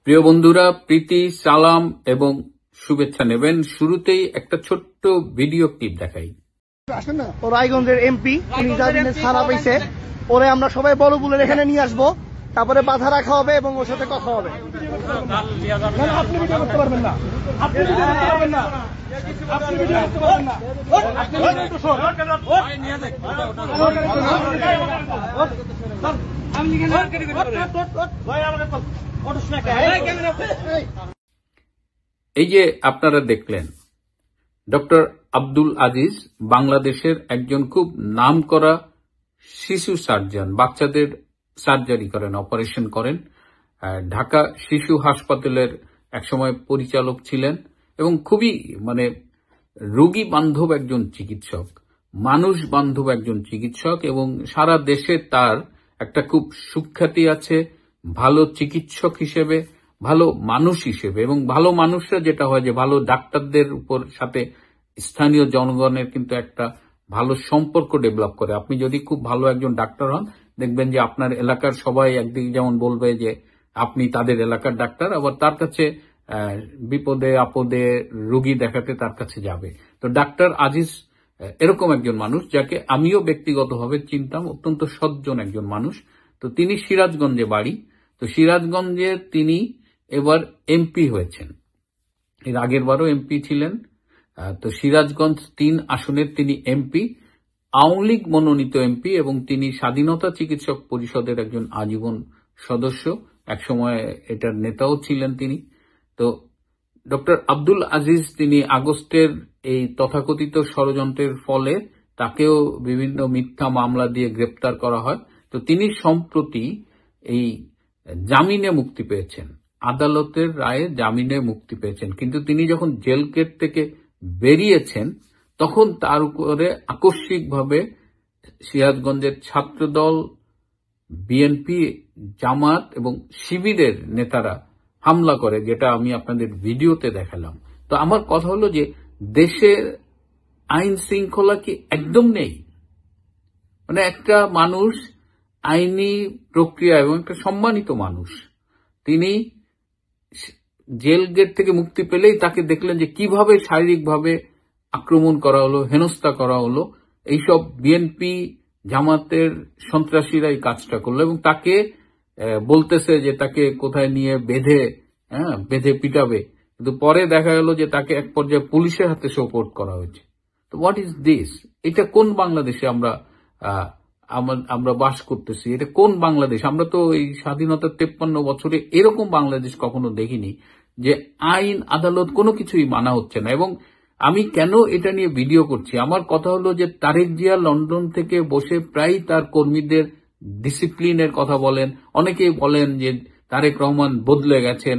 প্রিয় বন্ধুরা, প্রীতি, সালাম এবং শুভেচ্ছা নেবেন। শুরুতেই একটা ছোট্ট ভিডিও ক্লিপ দেখাই। ও রায়গঞ্জের এমপি ছাড়া পাইছে, ওরে আমরা সবাই বড় বুলের এখানে নিয়ে আসবো, তারপরে বাধা রাখা হবে এবং ওর সাথে কথা হবে। আপনি ভিডিও করতে পারবেন না, আপনি ভিডিও করতে পারবেন না, আপনি ভিডিও করতে পারবেন না। এই যে আপনারা দেখলেন, ডক্টর আব্দুল আজিজ বাংলাদেশের একজন খুব নামকরা শিশু সার্জন, বাচ্চাদের সার্জারি করেন, অপারেশন করেন। ঢাকা শিশু হাসপাতালের একসময় পরিচালক ছিলেন এবং খুবই রোগী বান্ধব একজন চিকিৎসক, মানুষ বান্ধব একজন চিকিৎসক, এবং সারা দেশে তার একটা খুব সুখ্যাতি আছে ভালো চিকিৎসক হিসেবে, ভালো মানুষ হিসেবে। এবং ভালো মানুষরা যেটা হয় যে ভালো ডাক্তারদের উপর সাথে স্থানীয় জনগণের কিন্তু একটা ভালো সম্পর্ক ডেভেলপ করে। আপনি যদি খুব ভালো একজন ডাক্তার হন, দেখবেন যে আপনার এলাকার সবাই একদিকে যেমন বলবে যে আপনি তাদের এলাকার ডাক্তার, আবার তার কাছে বিপদে আপদে রোগী দেখাতে তার কাছে যাবে। তো ডাক্তার আজিজ এরকম একজন মানুষ, যাকে আমিও ব্যক্তিগতভাবে চিনতাম, অত্যন্ত সজ্জন একজন মানুষ। তো তিনি সিরাজগঞ্জে বাড়ি, তো সিরাজগঞ্জে তিনি এবার এমপি হয়েছেন, এর আগের বারও এমপি ছিলেন। তো সিরাজগঞ্জ ৩ আসনের তিনি এমপি, আওয়ামী লীগ মনোনীত এমপি, এবং তিনি স্বাধীনতা চিকিৎসক পরিষদের একজন আজীবন সদস্য, একসময় এটার নেতাও ছিলেন তিনি। তো ডক্টর আব্দুল আজিজ, তিনি আগস্টের এই তথাকথিত ষড়যন্ত্রের ফলে তাকেও বিভিন্ন মিথ্যা মামলা দিয়ে গ্রেপ্তার করা হয়। তো তিনি সম্প্রতি এই জামিনে মুক্তি পেয়েছেন, আদালতের রায়ে জামিনে মুক্তি পেয়েছেন। কিন্তু তিনি যখন জেল গেট থেকে বেরিয়েছেন, তখন তার উপরে আকস্মিকভাবে সিরাজগঞ্জের ছাত্রদল, বিএনপি, জামাত এবং শিবিরের নেতারা হামলা করে, যেটা আমি আপনাদের ভিডিওতে দেখালাম। তো আমার কথা হলো যে দেশের আইন শৃঙ্খলা কি একদম নেই? একটা মানুষ আইনি প্রক্রিয়া এবং একটা সম্মানিত মানুষ, তিনি জেল গেট থেকে মুক্তি পেলেই তাকে দেখলেন যে কিভাবে শারীরিকভাবে আক্রমণ করা হলো, হেনস্থা করা হলো। এইসব বিএনপি জামাতের সন্ত্রাসীরা এই কাজটা করলো এবং তাকে বলতেছে যে তাকে কোথায় নিয়ে বেঁধে পিটাবে, কিন্তু পরে দেখা গেল যে তাকে এক পর্যায়ে পুলিশের হাতে সোপর্দ করা হয়েছে। তো হোয়াট ইজ দিস? এটা কোন বাংলাদেশে আমরা বাস করতেছি? এটা কোন বাংলাদেশ? আমরা তো এই স্বাধীনতার 53 বছরে এরকম বাংলাদেশ কখনো দেখিনি যে আইন আদালত কোনো কিছুই মানা হচ্ছে না। এবং আমি কেন এটা নিয়ে ভিডিও করছি, আমার কথা হলো যে তারেক জিয়া লন্ডন থেকে বসে প্রায় তার কর্মীদের ডিসিপ্লিনের কথা বলেন। অনেকেই বলেন যে তারেক রহমান বদলে গেছেন,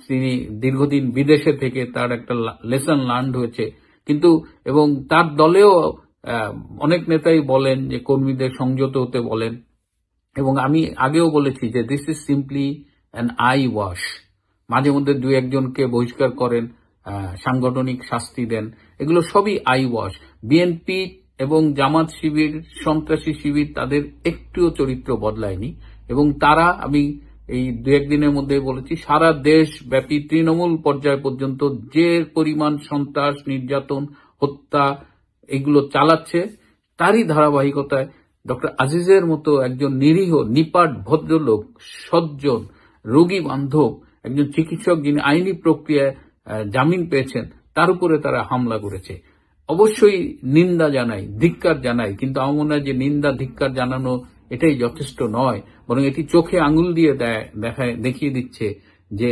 তিনি দীর্ঘদিন বিদেশে থেকে তার একটা লেসন লার্ন হয়েছে। কিন্তু এবং তার দলেও অনেক নেতাই বলেন যে কর্মীদের সংযত হতে বলেন। এবং আমি আগেও বলেছি যে this is simply an I wash. মাঝে মধ্যে 2-1 জনকে বহিষ্কার করেন, সাংগঠনিক শাস্তি দেন, এগুলো সবই আই ওয়াশ। বিএনপি এবং জামাত শিবির, সন্ত্রাসী শিবির, তাদের একটুও চরিত্র বদলায়নি। এবং তারা, আমি এই 2-1 দিনের মধ্যে বলেছি, সারা দেশ ব্যাপী তৃণমূল পর্যায় পর্যন্ত যে পরিমাণ সন্ত্রাস, নির্যাতন, হত্যা এগুলো চালাচ্ছে, তারই ধারাবাহিকতায় ডক্টর আজিজের মতো একজন নিরীহ, নিপাট ভদ্রলোক, সজ্জন, রোগী বান্ধব একজন চিকিৎসক, যিনি আইনি প্রক্রিয়ায় জামিন পেয়েছেন, তার উপরে তারা হামলা করেছে। অবশ্যই নিন্দা জানাই, ধিক্কার জানাই, কিন্তু আমার মনে হয় যে নিন্দা ধিক্কার জানানো এটাই যথেষ্ট নয়, বরং এটি চোখে আঙুল দিয়ে দেখিয়ে দিচ্ছে যে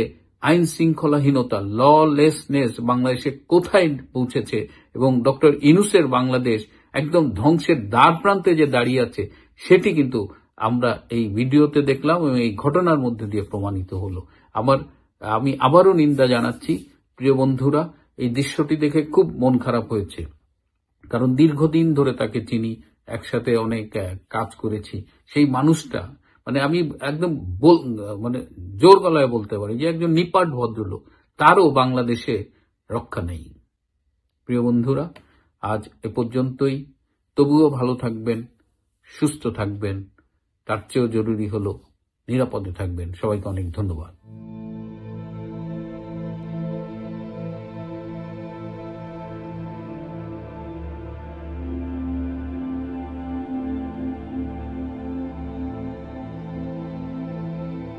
আইন শৃঙ্খলাহীনতা, ললেসনেস বাংলাদেশে কোথায় পৌঁছেছে, এবং ডক্টর ইউনূসের বাংলাদেশ একদম ধ্বংসের দ্বার প্রান্তে যে দাঁড়িয়ে আছে, সেটি কিন্তু আমরা এই ভিডিওতে দেখলাম এবং এই ঘটনার মধ্যে দিয়ে প্রমাণিত হলো। আমি আবারও নিন্দা জানাচ্ছি। প্রিয় বন্ধুরা, এই দৃশ্যটি দেখে খুব মন খারাপ হয়েছে, কারণ দীর্ঘদিন ধরে তাকে চিনি, একসাথে অনেক কাজ করেছি। সেই মানুষটা আমি একদম জোর গলায় বলতে পারি যে একজন নিপাট ভদ্রলোক, তারও বাংলাদেশে রক্ষা নেই। প্রিয় বন্ধুরা, আজ এ পর্যন্তই। তবুও ভালো থাকবেন, সুস্থ থাকবেন, তার চেয়েও জরুরি হলো নিরাপদে থাকবেন। সবাইকে অনেক ধন্যবাদ।